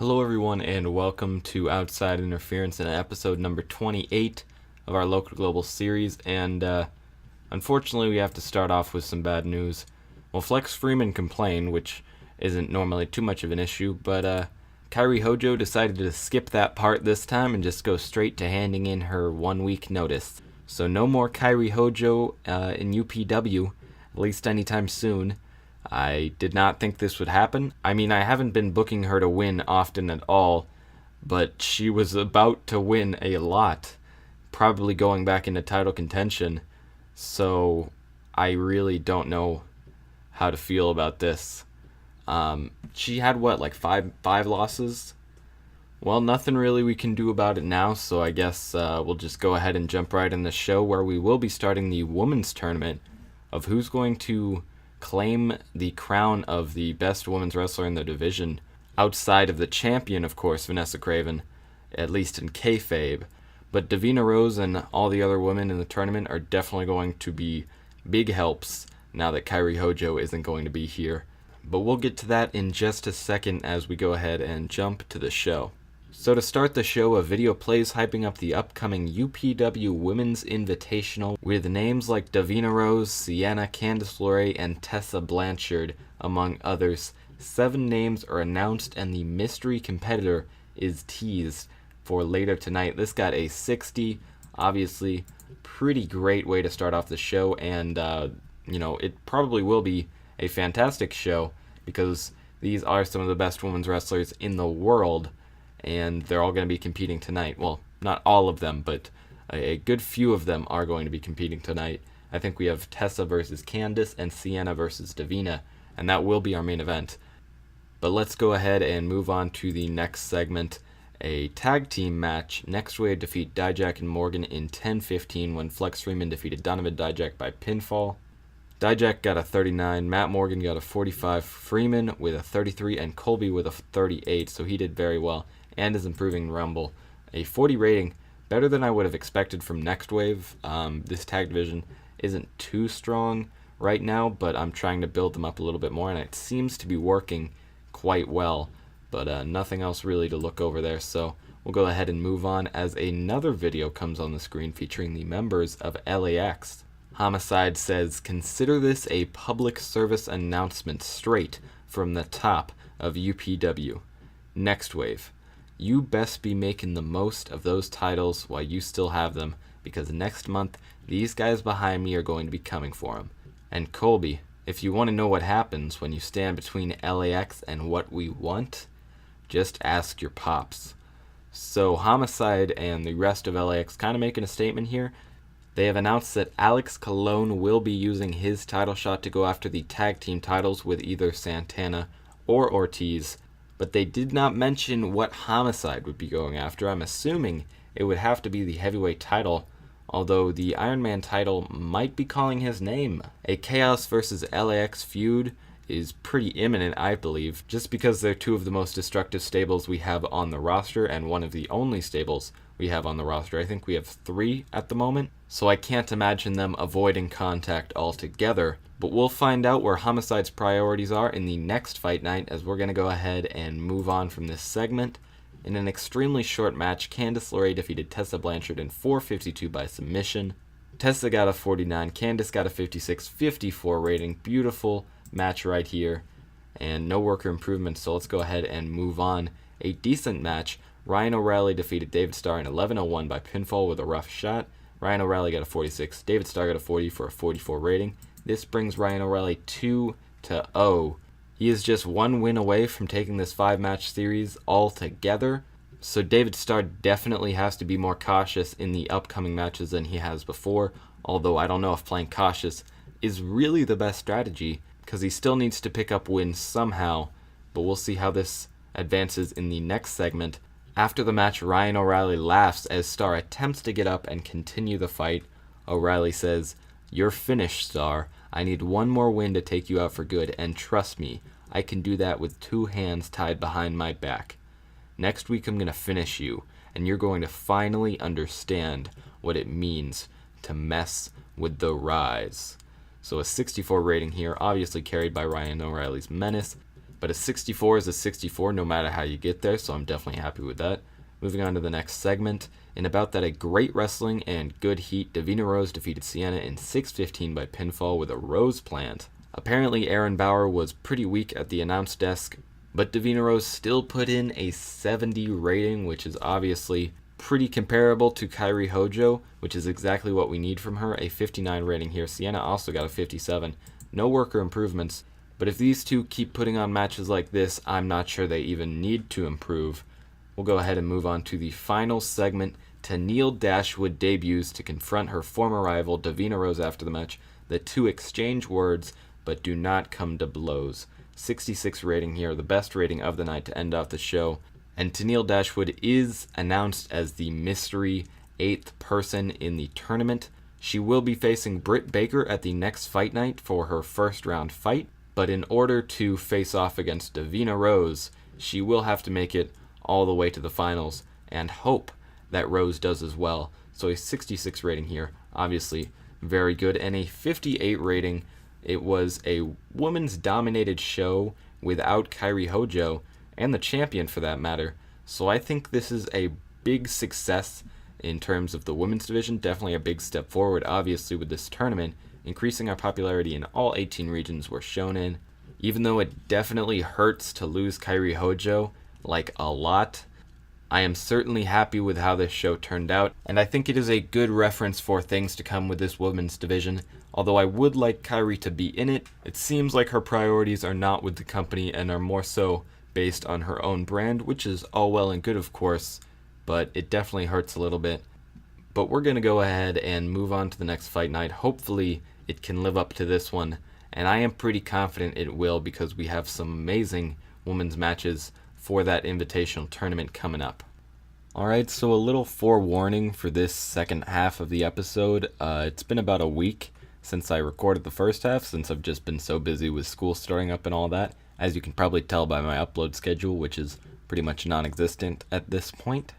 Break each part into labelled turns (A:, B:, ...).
A: Hello, everyone, and welcome to Outside Interference in episode number 28 of our Local Global series. And unfortunately, we have to start off with some bad news. Well, Flex Freeman complained, which isn't normally too much of an issue, but Kairi Hojo decided to skip that part this time and just go straight to handing in her 1 week notice. So no more Kairi Hojo in UPW, at least anytime soon. I did not think this would happen. I mean, I haven't been booking her to win often at all, but she was about to win a lot, probably going back into title contention. So I really don't know how to feel about this. She had five losses? Well, nothing really we can do about it now, so I guess we'll just go ahead and jump right in the show where we will be starting the women's tournament of who's going to claim the crown of the best women's wrestler in the division, outside of the champion, of course, Vanessa Craven, at least in kayfabe. But Davina Rose and all the other women in the tournament are definitely going to be big helps now that Kairi Hojo isn't going to be here. But we'll get to that in just a second as we go ahead and jump to the show. So to start the show, a video plays hyping up the upcoming UPW Women's Invitational with names like Davina Rose, Sienna, Candice LeRae, and Tessa Blanchard, among others. 7 names are announced and the mystery competitor is teased for later tonight. This got a 60, obviously pretty great way to start off the show, and it probably will be a fantastic show because these are some of the best women's wrestlers in the world, and they're all going to be competing tonight. Well, not all of them, but a good few of them are going to be competing tonight. I think we have Tessa versus Candice and Sienna versus Davina, and that will be our main event. But let's go ahead and move on to the next segment, a tag team match. Next Wave defeat Dijak and Morgan in 10-15 when Flex Freeman defeated Donovan Dijak by pinfall. Dijak got a 39, Matt Morgan got a 45, Freeman with a 33, and Colby with a 38, so he did very well and is improving Rumble. A 40 rating, better than I would have expected from Next Wave. This tag division isn't too strong right now, but I'm trying to build them up a little bit more, and it seems to be working quite well, but nothing else really to look over there, so we'll go ahead and move on as another video comes on the screen featuring the members of LAX. Homicide says, "Consider this a public service announcement straight from the top of UPW. Next Wave. You best be making the most of those titles while you still have them, because next month, these guys behind me are going to be coming for them. And Colby, if you want to know what happens when you stand between LAX and what we want, just ask your pops." So Homicide and the rest of LAX kind of making a statement here. They have announced that Alex Colon will be using his title shot to go after the tag team titles with either Santana or Ortiz, but they did not mention what Homicide would be going after. I'm assuming it would have to be the heavyweight title, although the Iron Man title might be calling his name. A Chaos versus LAX feud is pretty imminent, I believe, just because they're two of the most destructive stables we have on the roster and one of the only stables we have on the roster. I think we have 3 at the moment, so I can't imagine them avoiding contact altogether. But we'll find out where Homicide's priorities are in the next fight night, as we're going to go ahead and move on from this segment. In an extremely short match, Candice LeRae defeated Tessa Blanchard in 4:52 by submission. Tessa got a 49, Candice got a 56-54 rating. Beautiful match right here, and no worker improvement, so let's go ahead and move on. A decent match. Ryan O'Reilly defeated David Starr in 11:01 by pinfall with a rough shot. Ryan O'Reilly got a 46, David Starr got a 40 for a 44 rating. This brings Ryan O'Reilly 2-0. He is just 1 win away from taking this 5-match series altogether, so David Starr definitely has to be more cautious in the upcoming matches than he has before, although I don't know if playing cautious is really the best strategy, because he still needs to pick up wins somehow, but we'll see how this advances in the next segment. After the match, Ryan O'Reilly laughs as Starr attempts to get up and continue the fight. O'Reilly says, "You're finished, Starr. I need 1 more win to take you out for good, and trust me, I can do that with 2 hands tied behind my back. Next week I'm going to finish you, and you're going to finally understand what it means to mess with the Rise." So a 64 rating here, obviously carried by Ryan O'Reilly's menace. But a 64 is a 64 no matter how you get there, so I'm definitely happy with that. Moving on to the next segment. In a bout that had great wrestling and good heat, Davina Rose defeated Sienna in 6:15 by pinfall with a rose plant. Apparently Aaron Bauer was pretty weak at the announce desk, but Davina Rose still put in a 70 rating, which is obviously pretty comparable to Kairi Hojo, which is exactly what we need from her, a 59 rating here. Sienna also got a 57. No worker improvements, but if these two keep putting on matches like this, I'm not sure they even need to improve. We'll go ahead and move on to the final segment. Tenille Dashwood debuts to confront her former rival Davina Rose after the match. The two exchange words, but do not come to blows. 66 rating here, the best rating of the night to end off the show. And Tenille Dashwood is announced as the mystery 8th person in the tournament. She will be facing Britt Baker at the next fight night for her first round fight, but in order to face off against Davina Rose, she will have to make it all the way to the finals and hope that Rose does as well. So a 66 rating here, obviously very good, and a 58 rating. It was a women's dominated show without Kairi Hojo, and the champion for that matter. So I think this is a big success in terms of the women's division, definitely a big step forward, obviously, with this tournament, increasing our popularity in all 18 regions we're shown in. Even though it definitely hurts to lose Kairi Hojo, like a lot, I am certainly happy with how this show turned out, and I think it is a good reference for things to come with this women's division. Although I would like Kairi to be in it, it seems like her priorities are not with the company and are more so based on her own brand, which is all well and good, of course, but it definitely hurts a little bit. But we're going to go ahead and move on to the next fight night. Hopefully it can live up to this one, and I am pretty confident it will because we have some amazing women's matches for that Invitational tournament coming up. Alright, so a little forewarning for this second half of the episode. It's been about a week since I recorded the first half, since I've just been so busy with school starting up and all that, as you can probably tell by my upload schedule, which is pretty much non-existent at this point.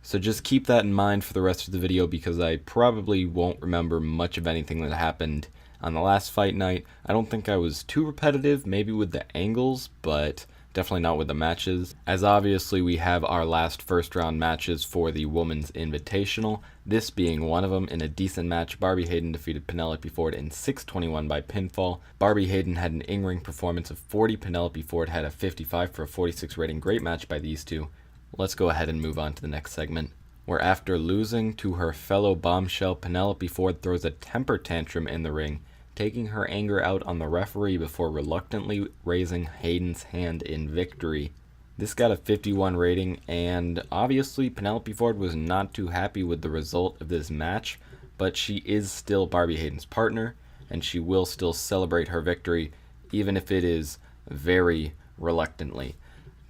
A: So just keep that in mind for the rest of the video, because I probably won't remember much of anything that happened on the last fight night. I don't think I was too repetitive, maybe with the angles, but definitely not with the matches, as obviously we have our last first round matches for the Women's Invitational, this being one of them. In a decent match, Barbie Hayden defeated Penelope Ford in 6:21 by pinfall. Barbie Hayden had an in-ring performance of 40, Penelope Ford had a 55 for a 46 rating. Great match by these two. Let's go ahead and move on to the next segment, where after losing to her fellow bombshell, Penelope Ford throws a temper tantrum in the ring, taking her anger out on the referee before reluctantly raising Hayden's hand in victory. This got a 51 rating, and obviously Penelope Ford was not too happy with the result of this match, but she is still Barbie Hayden's partner, and she will still celebrate her victory, even if it is very reluctantly.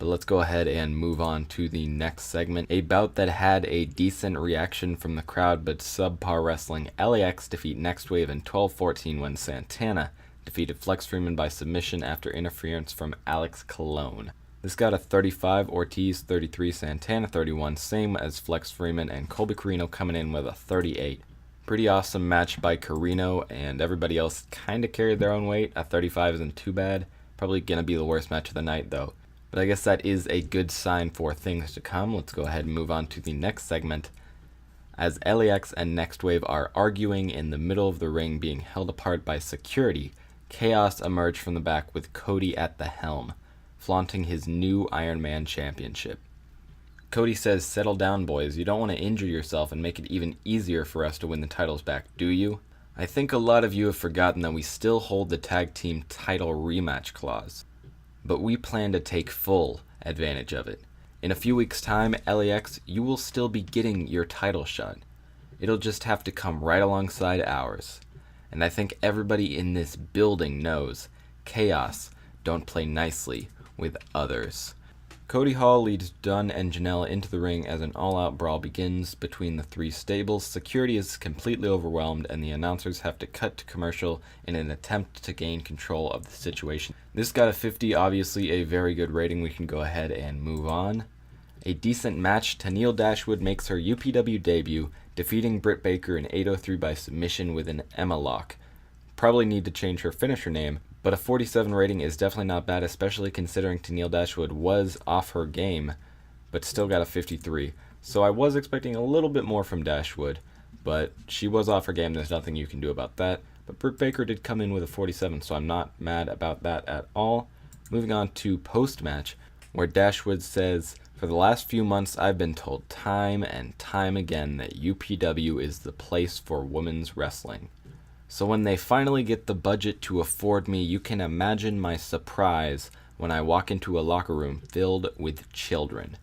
A: But let's go ahead and move on to the next segment. A bout that had a decent reaction from the crowd but subpar wrestling. LAX defeat Next Wave in 12-14 when Santana defeated Flex Freeman by submission after interference from Alex Colon. This got a 35, Ortiz 33, Santana 31, same as Flex Freeman, and Colby Carino coming in with a 38. Pretty awesome match by Carino, and everybody else kind of carried their own weight. A 35 isn't too bad. Probably going to be the worst match of the night though. But I guess that is a good sign for things to come. Let's go ahead and move on to the next segment. As LAX and Next Wave are arguing in the middle of the ring, being held apart by security, Chaos emerged from the back with Cody at the helm, flaunting his new Iron Man championship. Cody says, "Settle down, boys. You don't want to injure yourself and make it even easier for us to win the titles back, do you? I think a lot of you have forgotten that we still hold the tag team title rematch clause. But we plan to take full advantage of it. In a few weeks' time, LAX, you will still be getting your title shot. It'll just have to come right alongside ours. And I think everybody in this building knows Chaos don't play nicely with others." Cody Hall leads Dunn and Janelle into the ring as an all-out brawl begins between the three stables. Security is completely overwhelmed, and the announcers have to cut to commercial in an attempt to gain control of the situation. This got a 50, obviously a very good rating. We can go ahead and move on. A decent match. Tenille Dashwood makes her UPW debut, defeating Britt Baker in 8:03 by submission with an Emma lock. Probably need to change her finisher name But a 47 rating is definitely not bad, especially considering Tennille Dashwood was off her game, but still got a 53. So I was expecting a little bit more from Dashwood, but she was off her game. There's nothing you can do about that. But Brooke Baker did come in with a 47, so I'm not mad about that at all. Moving on to post-match, where Dashwood says, "For the last few months, I've been told time and time again that UPW is the place for women's wrestling. So when they finally get the budget to afford me, you can imagine my surprise when I walk into a locker room filled with children.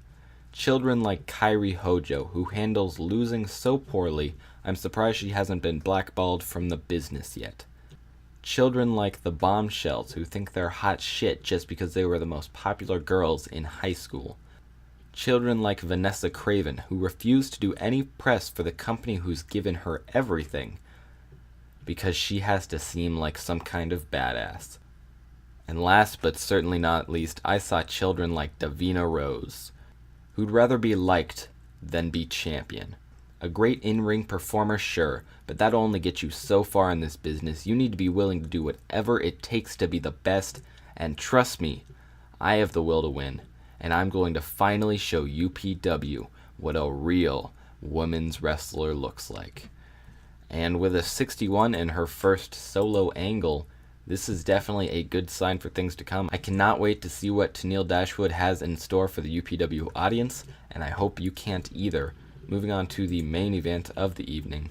A: Children like Kairi Hojo, who handles losing so poorly, I'm surprised she hasn't been blackballed from the business yet. Children like the Bombshells, who think they're hot shit just because they were the most popular girls in high school. Children like Vanessa Craven, who refuse to do any press for the company who's given her everything, because she has to seem like some kind of badass. And last but certainly not least, I saw children like Davina Rose, who'd rather be liked than be champion. A great in-ring performer, sure, but that'll only get you so far in this business. You need to be willing to do whatever it takes to be the best, and trust me, I have the will to win, and I'm going to finally show UPW what a real women's wrestler looks like." And with a 61 in her first solo angle, this is definitely a good sign for things to come. I cannot wait to see what Tennille Dashwood has in store for the UPW audience, and I hope you can't either. Moving on to the main event of the evening.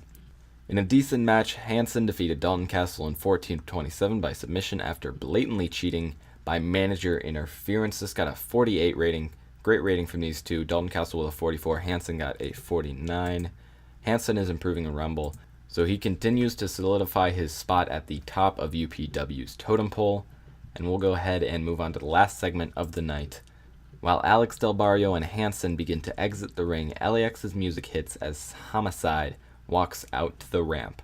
A: In a decent match, Hanson defeated Dalton Castle in 14-27 by submission after blatantly cheating by manager interference. This got a 48 rating. Great rating from these two. Dalton Castle with a 44. Hanson got a 49. Hanson is improving in Rumble, so he continues to solidify his spot at the top of UPW's totem pole. And we'll go ahead and move on to the last segment of the night. While Alex Del Barrio and Hanson begin to exit the ring, LAX's music hits as Homicide walks out to the ramp.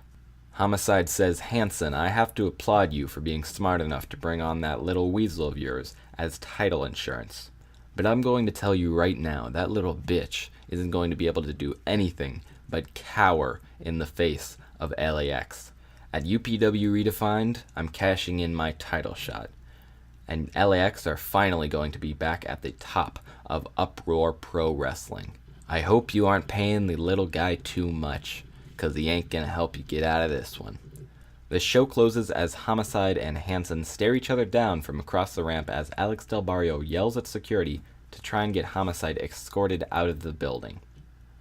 A: Homicide says, "Hanson, I have to applaud you for being smart enough to bring on that little weasel of yours as title insurance. But I'm going to tell you right now, that little bitch isn't going to be able to do anything but cower in the face of LAX. At UPW Redefined, I'm cashing in my title shot. And LAX are finally going to be back at the top of Uproar Pro Wrestling. I hope you aren't paying the little guy too much, because he ain't going to help you get out of this one." The show closes as Homicide and Hanson stare each other down from across the ramp as Alex Del Barrio yells at security to try and get Homicide escorted out of the building.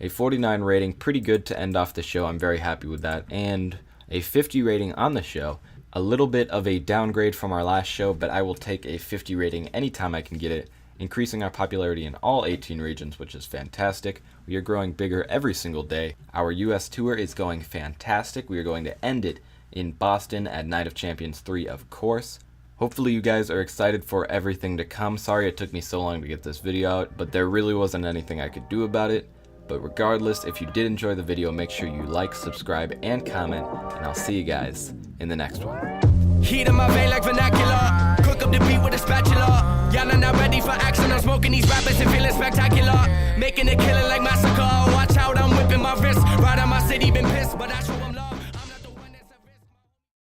A: A 49 rating, pretty good to end off the show. I'm very happy with that. And a 50 rating on the show. A little bit of a downgrade from our last show, but I will take a 50 rating anytime I can get it, increasing our popularity in all 18 regions, which is fantastic. We are growing bigger every single day. Our US tour is going fantastic. We are going to end it in Boston at Night of Champions 3, of course. Hopefully you guys are excited for everything to come. Sorry it took me so long to get this video out, but there really wasn't anything I could do about it. But regardless, if you did enjoy the video, make sure you like, subscribe, and comment, and I'll see you guys in the next one.
B: Heat in my vein like vernacular. Cook up the beat with a spatula. Y'all are not ready for action. I'm smoking these rappers and feeling spectacular. Making a killing like massacre. Watch out, I'm whipping my wrist. Right on my city, been pissed, but I show